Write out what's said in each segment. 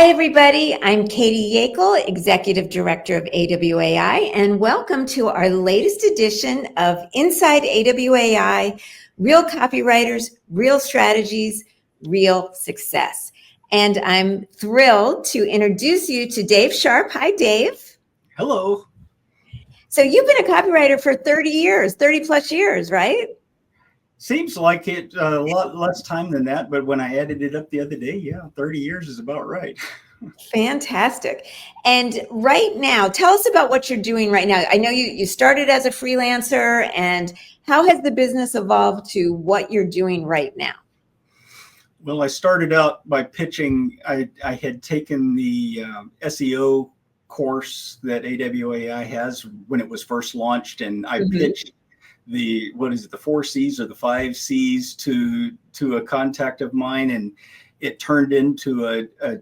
Hi, everybody. I'm Katie Yakel, Executive Director of AWAI, and welcome to our latest edition of Inside AWAI, Real Copywriters, Real Strategies, Real Success. And I'm thrilled to introduce you to Dave Sharpe. Hi, Dave. Hello. So you've been a copywriter for 30 plus years, right? Seems like it a lot less time than that, but when I added it up the other day, yeah, 30 years is about right. Fantastic. And right now, tell us about what you're doing right now. I know you started as a freelancer, and how has the business evolved to what you're doing right now? Well, I started out by pitching. I had taken the SEO course that AWAI has when it was first launched, and I pitched the 4 C's or the 5 C's to a contact of mine, and it turned into a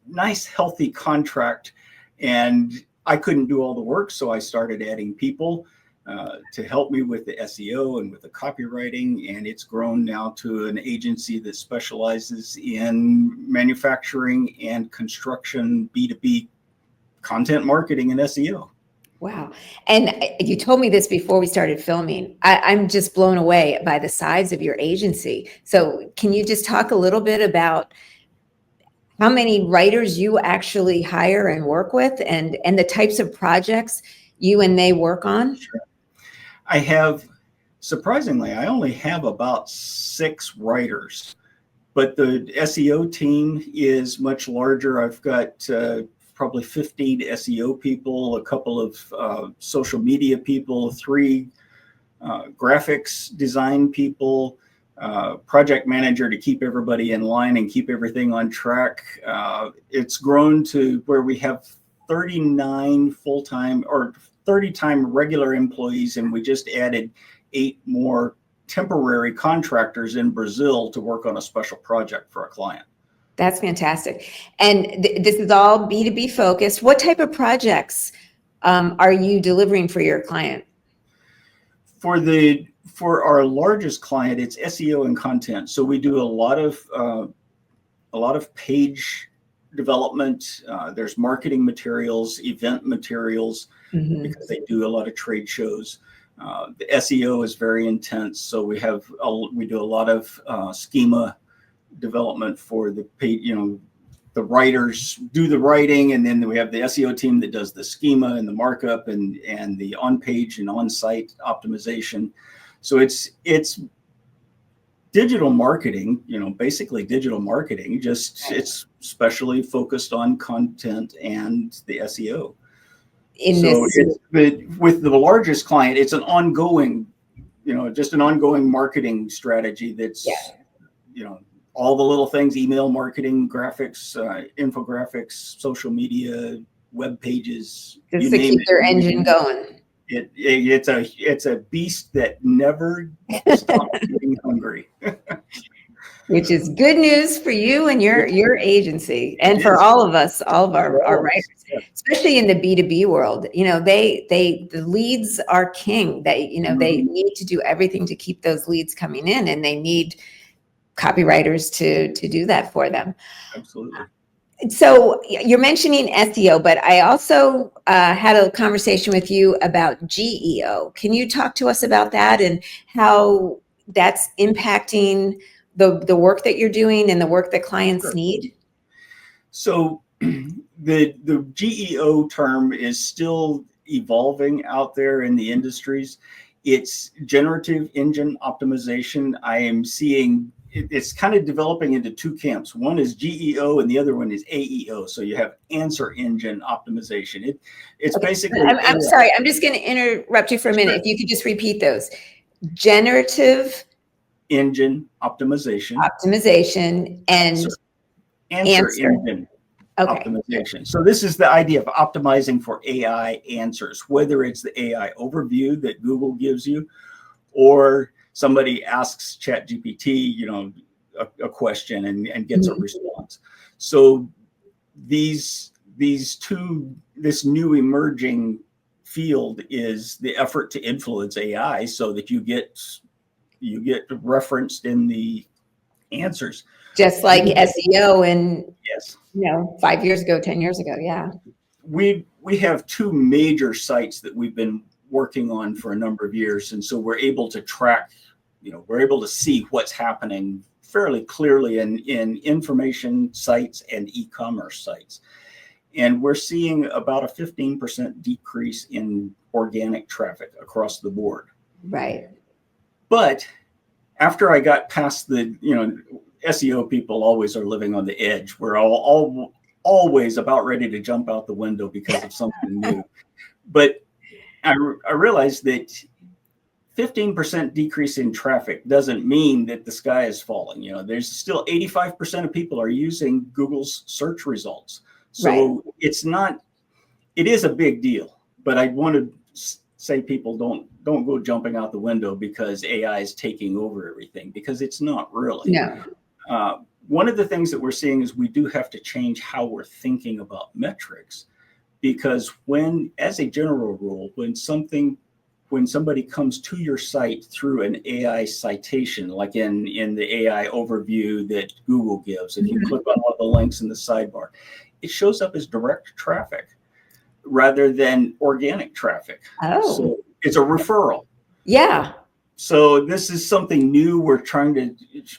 nice healthy contract. And I couldn't do all the work, so I started adding people to help me with the SEO and with the copywriting, and it's grown now to an agency that specializes in manufacturing and construction B2B content marketing and SEO. Wow. And you told me this before we started filming. I'm just blown away by the size of your agency. So can you just talk a little bit about how many writers you actually hire and work with, and the types of projects you and they work on? Sure. Surprisingly, I only have about 6 writers, but the SEO team is much larger. I've got probably 15 SEO people, a couple of social media people, 3 graphics design people, project manager to keep everybody in line and keep everything on track. It's grown to where we have 39 full-time or 30-time regular employees, and we just added 8 more temporary contractors in Brazil to work on a special project for a client. That's fantastic. And this is all B2B focused. What type of projects are you delivering for your client? For our largest client, it's SEO and content. So we do a lot of page development. There's marketing materials, event materials, because they do a lot of trade shows. The SEO is very intense, so we do a lot of schema development for the page. The writers do the writing, and then we have the SEO team that does the schema and the markup and the on-page and on-site optimization. So it's digital marketing, basically digital marketing, it's specially focused on content and the SEO. With the largest client, it's an ongoing, just an ongoing marketing strategy that's, all the little things: email marketing, graphics, infographics, social media, web pages. Just to keep their engine going. It's a beast that never stops getting hungry. Which is good news for you and your agency, and for all of us, all of our writers, especially in the B2B world. The leads are king. They need to do everything to keep those leads coming in, and they need copywriters to do that for them. Absolutely. So you're mentioning SEO, but I also had a conversation with you about GEO. Can you talk to us about that and how that's impacting the work that you're doing and the work that clients need? So the GEO term is still evolving out there in the industries. It's generative engine optimization. I am seeing it's kind of developing into 2 camps. One is GEO and the other one is AEO. So you have answer engine optimization. It's okay. Basically. I'm sorry. I'm just going to interrupt you for a minute. If you could just repeat those. Generative engine optimization. And answer engine optimization. So this is the idea of optimizing for AI answers, whether it's the AI overview that Google gives you, or somebody asks ChatGPT, a question and gets a response. So this new emerging field is the effort to influence AI so that you get referenced in the answers. Just like SEO and, Yes. 5 years ago, 10 years ago. Yeah. We have two major sites that we've been working on for a number of years. And so we're able to track, we're able to see what's happening fairly clearly in information sites and e-commerce sites. And we're seeing about a 15% decrease in organic traffic across the board. Right. But after I got past the, SEO people always are living on the edge. We're always about ready to jump out the window because of something new. But I realized that 15% decrease in traffic doesn't mean that the sky is falling. There's still 85% of people are using Google's search results. So it is a big deal, but I want to say people don't go jumping out the window because AI is taking over everything, because it's not really. No. One of the things that we're seeing is we do have to change how we're thinking about metrics, because as a general rule, when somebody comes to your site through an AI citation, like in the AI overview that Google gives, if you click on one of the links in the sidebar, it shows up as direct traffic rather than organic traffic. Oh. So it's a referral. Yeah. So this is something new. We're trying to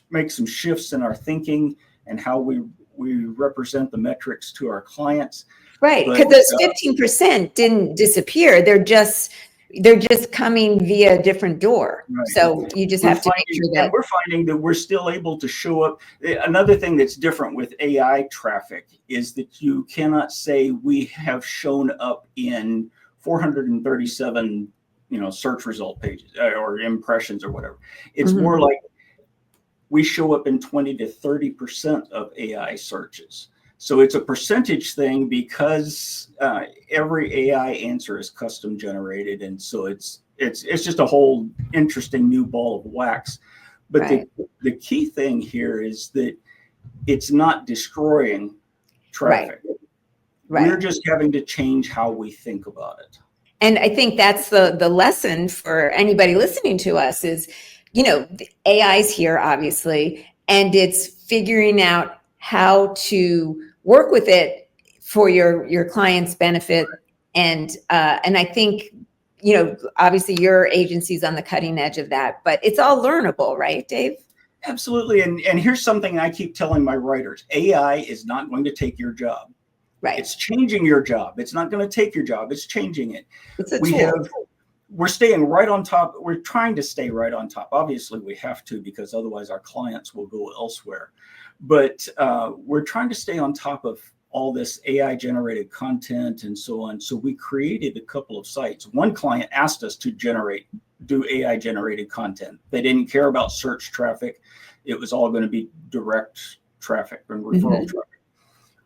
make some shifts in our thinking and how we represent the metrics to our clients. Right, because those 15% didn't disappear. They're just coming via a different door. Right. So you just have to make sure that we're finding that we're still able to show up. Another thing that's different with AI traffic is that you cannot say we have shown up in 437 search result pages or impressions or whatever. It's more like we show up in 20 to 30% of AI searches. So it's a percentage thing because every AI answer is custom generated, and so it's just a whole interesting new ball of wax. But the key thing here is that it's not destroying traffic. Right. We're just having to change how we think about it. And I think that's the lesson for anybody listening to us is, AI's here, obviously, and it's figuring out how to work with it for your client's benefit. And I think, obviously your agency's on the cutting edge of that, but it's all learnable, right, Dave? Absolutely. And here's something I keep telling my writers: AI is not going to take your job. Right. It's changing your job. It's not going to take your job. It's changing it. It's a tool. We're staying right on top. We're trying to stay right on top. Obviously, we have to, because otherwise our clients will go elsewhere. But we're trying to stay on top of all this AI generated content and so on. So we created a couple of sites. One client asked us to do AI generated content. They didn't care about search traffic. It was all going to be direct traffic and referral traffic.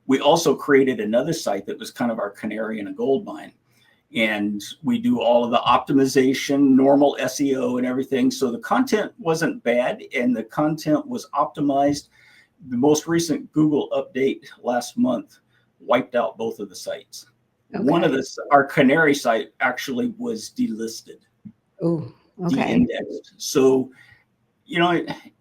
We also created another site that was kind of our canary in a gold mine. And we do all of the optimization, normal SEO and everything. So the content wasn't bad and the content was optimized. The most recent Google update last month wiped out both of the sites. Okay. One of our canary site actually was delisted, de-indexed. So,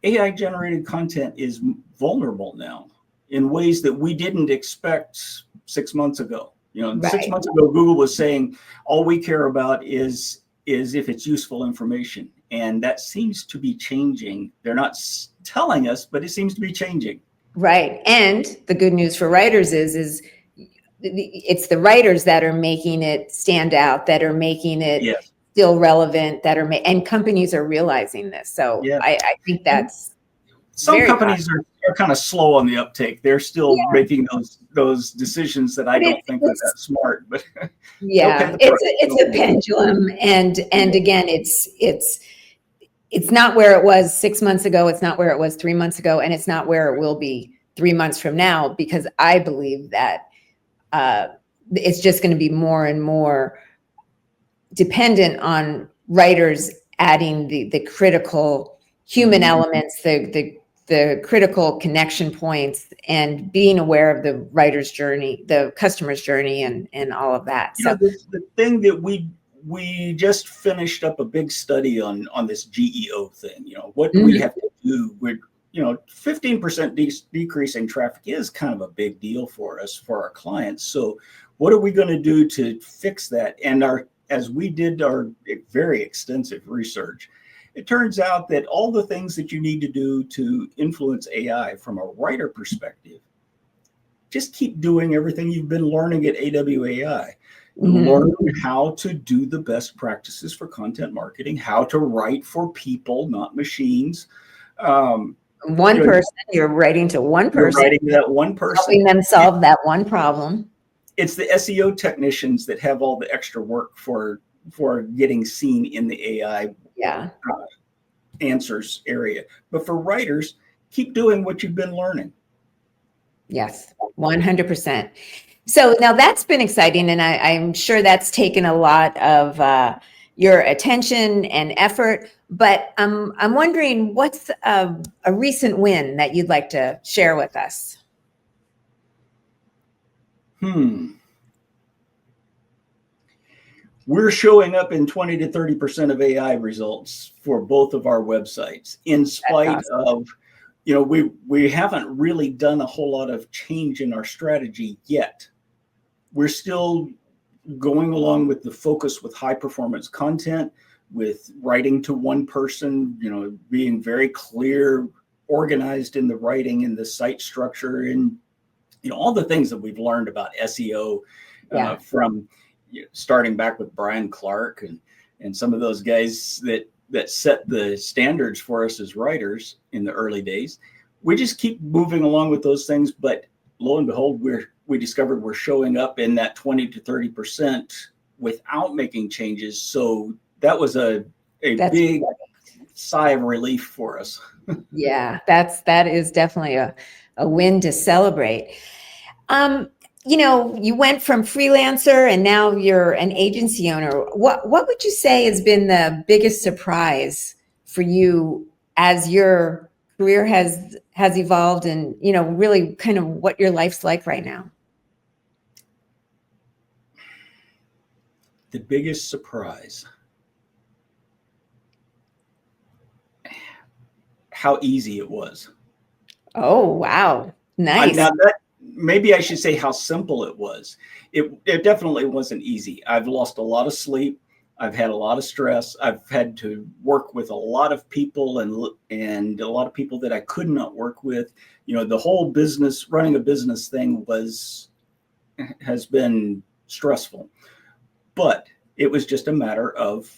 AI generated content is vulnerable now in ways that we didn't expect 6 months ago. 6 months ago, Google was saying, all we care about is if it's useful information. And that seems to be changing. They're not telling us, but it seems to be changing. Right. And the good news for writers is it's the writers that are making it stand out, that are making it still relevant, and companies are realizing this. So I think that's some companies are kind of slow on the uptake. They're still making those decisions that I don't think are that smart. But it's a pendulum, and again, it's not where it was 6 months ago. It's not where it was 3 months ago, and it's not where it will be 3 months from now. Because I believe that it's just going to be more and more dependent on writers adding the critical human elements, the critical connection points, and being aware of the writer's journey, the customer's journey, and all of that. So the thing that we just finished up a big study on this GEO thing. What do we have to do? 15% decrease in traffic is kind of a big deal for us, for our clients. So what are we going to do to fix that? And as we did our very extensive research, it turns out that all the things that you need to do to influence AI from a writer perspective, just keep doing everything you've been learning at AWAI. Learn how to do the best practices for content marketing, how to write for people, not machines. One person, you're writing to one person. You're writing to that one person. Helping them solve that one problem. It's the SEO technicians that have all the extra work for getting seen in the AI answers area. But for writers, keep doing what you've been learning. Yes, 100%. So now that's been exciting, and I'm sure that's taken a lot of your attention and effort. But I'm wondering, what's a recent win that you'd like to share with us? We're showing up in 20 to 30% of AI results for both of our websites, in spite of, we haven't really done a whole lot of change in our strategy yet. We're still going along with the focus with high performance content, with writing to one person, being very clear, organized in the writing and the site structure, and all the things that we've learned about SEO from starting back with Brian Clark and some of those guys that set the standards for us as writers in the early days. We just keep moving along with those things, but lo and behold, we discovered we're showing up in that 20 to 30% without making changes. So that was a big sigh of relief for us. Yeah, that is definitely a win to celebrate. You went from freelancer and now you're an agency owner. What would you say has been the biggest surprise for you as your career has evolved, and really kind of what your life's like right now? The biggest surprise, how easy it was. Oh, wow. Nice. Now maybe I should say how simple it was. It definitely wasn't easy. I've lost a lot of sleep. I've had a lot of stress. I've had to work with a lot of people and a lot of people that I could not work with. The whole business, running a business thing has been stressful, but it was just a matter of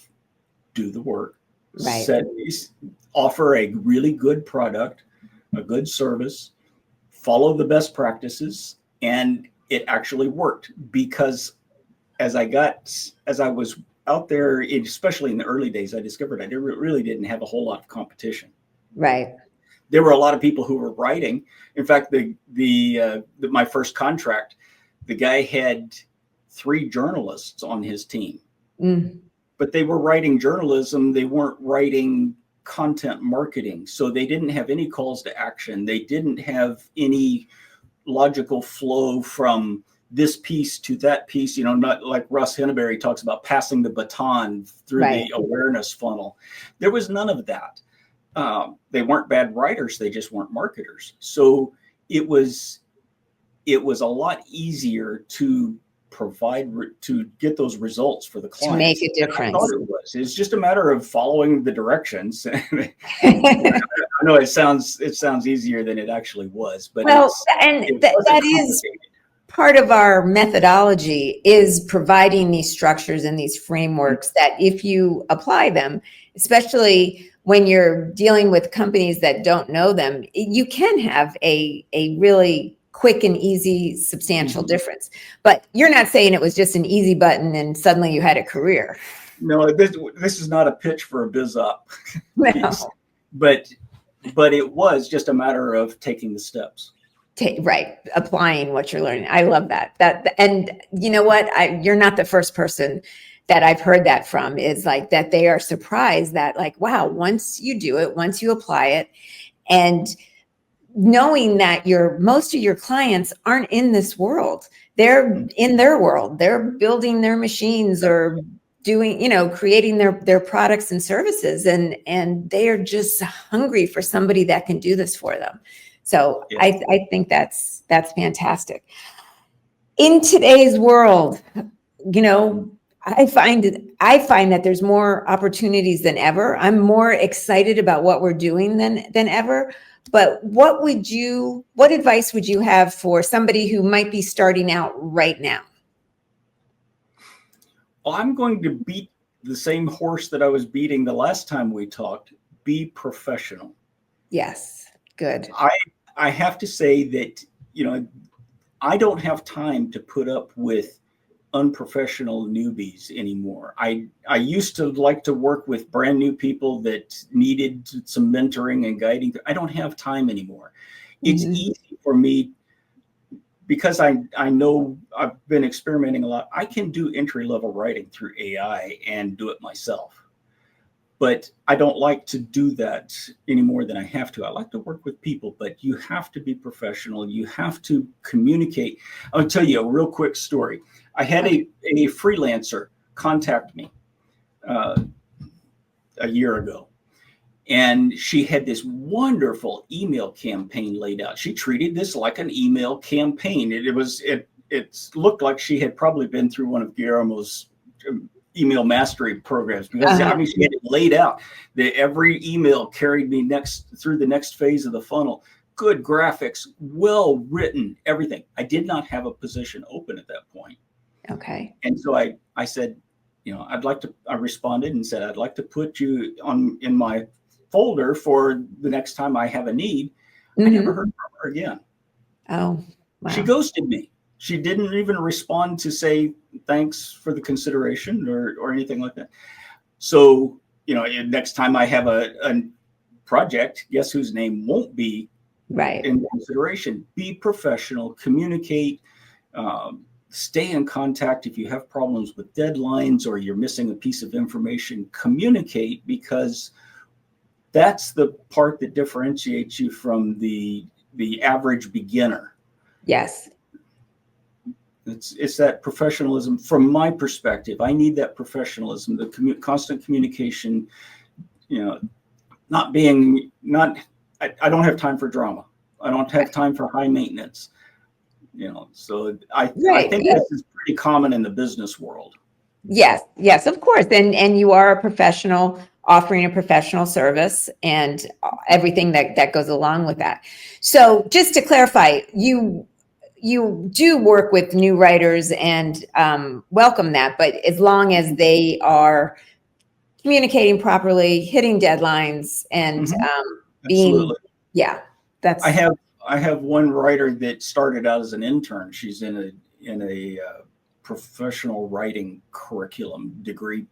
do the work, offer a really good product, a good service, follow the best practices, and it actually worked. Because as I was out there, especially in the early days, I discovered I really didn't have a whole lot of competition. Right. There were a lot of people who were writing. In fact, my first contract, the guy had 3 journalists on his team, but they were writing journalism. They weren't writing content marketing. So they didn't have any calls to action. They didn't have any logical flow from this piece to that piece, not like Russ Henneberry talks about passing the baton through the awareness funnel. There was none of that. They weren't bad writers. They just weren't marketers. So it was a lot easier to get those results for the client. To make a difference. I thought it was. It's just a matter of following the directions. I know it sounds easier than it actually was, but that is part of our methodology, is providing these structures and these frameworks that if you apply them, especially when you're dealing with companies that don't know them, you can have a really quick and easy, substantial difference. But you're not saying it was just an easy button and suddenly you had a career. No, this is not a pitch for a biz op. No. But it was just a matter of taking the steps. Right. Applying what you're learning. I love that. And you know what? You're not the first person that I've heard that from, is like that they are surprised that, like, wow, once you do it, once you apply it, and knowing that most of your clients aren't in this world. They're in their world. They're building their machines or doing, creating their products and services, and they are just hungry for somebody that can do this for them. So Yeah. I think that's fantastic. In today's world, I find that there's more opportunities than ever. I'm more excited about what we're doing than ever. But what advice would you have for somebody who might be starting out right now? Well, I'm going to beat the same horse that I was beating the last time we talked. Be professional. Yes, good. I have to say that, I don't have time to put up with unprofessional newbies anymore. I used to like to work with brand new people that needed some mentoring and guiding. I don't have time anymore. It's easy for me because I know I've been experimenting a lot. I can do entry-level writing through AI and do it myself. But I don't like to do that any more than I have to. I like to work with people, but you have to be professional. You have to communicate. I'll tell you a real quick story. I had a freelancer contact me a year ago, and she had this wonderful email campaign laid out. She treated this like an email campaign. It looked like she had probably been through one of Guillermo's email mastery programs, because she had it laid out that every email carried me through the next phase of the funnel. Good graphics, well written, everything. I did not have a position open at that point. Okay. And so I said, I responded and said, I'd like to put you in my folder for the next time I have a need. I never heard from her again. Oh, wow. She ghosted me. She didn't even respond to say thanks for the consideration or anything like that. So, next time I have a project, guess whose name won't be in consideration? Be professional, communicate, stay in contact. If you have problems with deadlines or you're missing a piece of information, communicate, because that's the part that differentiates you from the average beginner. Yes. It's that professionalism. From my perspective, I need that professionalism, the constant communication, I don't have time for drama. I don't have time for high maintenance, so I think this is pretty common in the business world. Yes, of course. And you are a professional offering a professional service and everything that goes along with that. So just to clarify, you do work with new writers and welcome that, but as long as they are communicating properly, hitting deadlines, and being, that's. I have one writer that started out as an intern. She's in a professional writing curriculum degree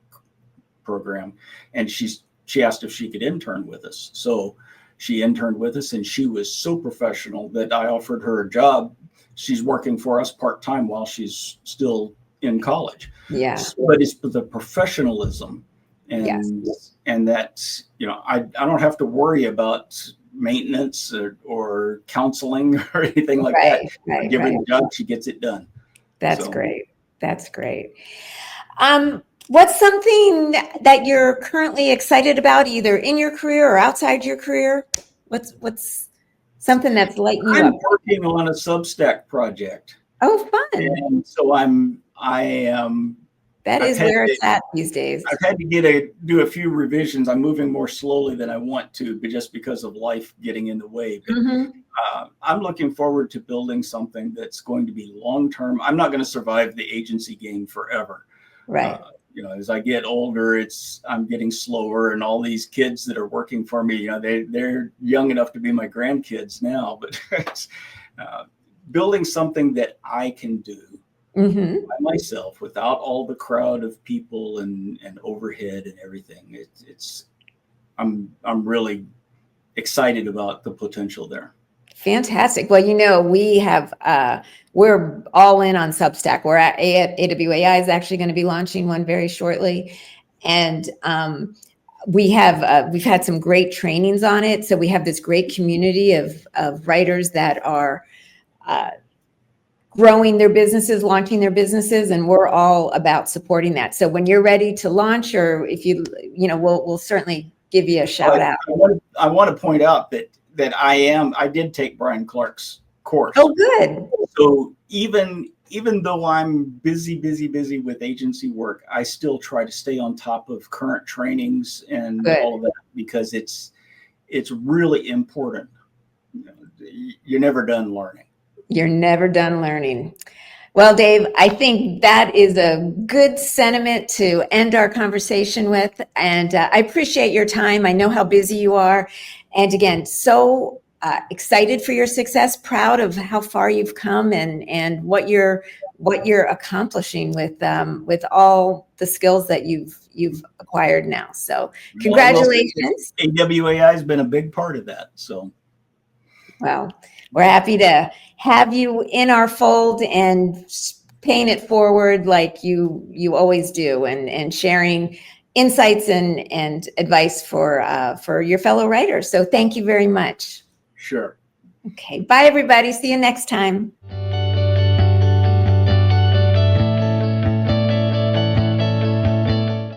program, and she asked if she could intern with us. So she interned with us, and she was so professional that I offered her a job. She's working for us part-time while she's still in college. Yeah. But it's the professionalism and that's, I don't have to worry about maintenance or counseling or anything like that. I give her the job, she gets it done. That's great. That's great. What's something that you're currently excited about, either in your career or outside your career? What's something that's lighting you up? I'm working on a Substack project. Oh, fun! And so that is where it's at these days. I've had to do a few revisions. I'm moving more slowly than I want to, but just because of life getting in the way. But, I'm looking forward to building something that's going to be long-term. I'm not going to survive the agency game forever. Right. As I get older, I'm getting slower, and all these kids that are working for me, they're young enough to be my grandkids now, but building something that I can do by myself without all the crowd of people and overhead and everything. I'm really excited about the potential there. Fantastic. Well, we're all in on Substack. We're at AWAI is actually going to be launching one very shortly. And we've had some great trainings on it. So we have this great community of writers that are growing their businesses, launching their businesses, and we're all about supporting that. So when you're ready to launch, or if we'll certainly give you a shout out. I want to point out that I did take Brian Clark's course. Oh, good. So even though I'm busy with agency work, I still try to stay on top of current trainings and all of that, because it's really important. You're never done learning. You're never done learning. Well, Dave, I think that is a good sentiment to end our conversation with. And I appreciate your time. I know how busy you are. And again, so excited for your success, proud of how far you've come and what you're accomplishing with all the skills that you've acquired now. So congratulations. AWAI has been a big part of that. So, well, we're happy to have you in our fold and paying it forward like you always do, and sharing insights and advice for your fellow writers. So thank you very much. Sure. Okay. Bye, everybody. See you next time.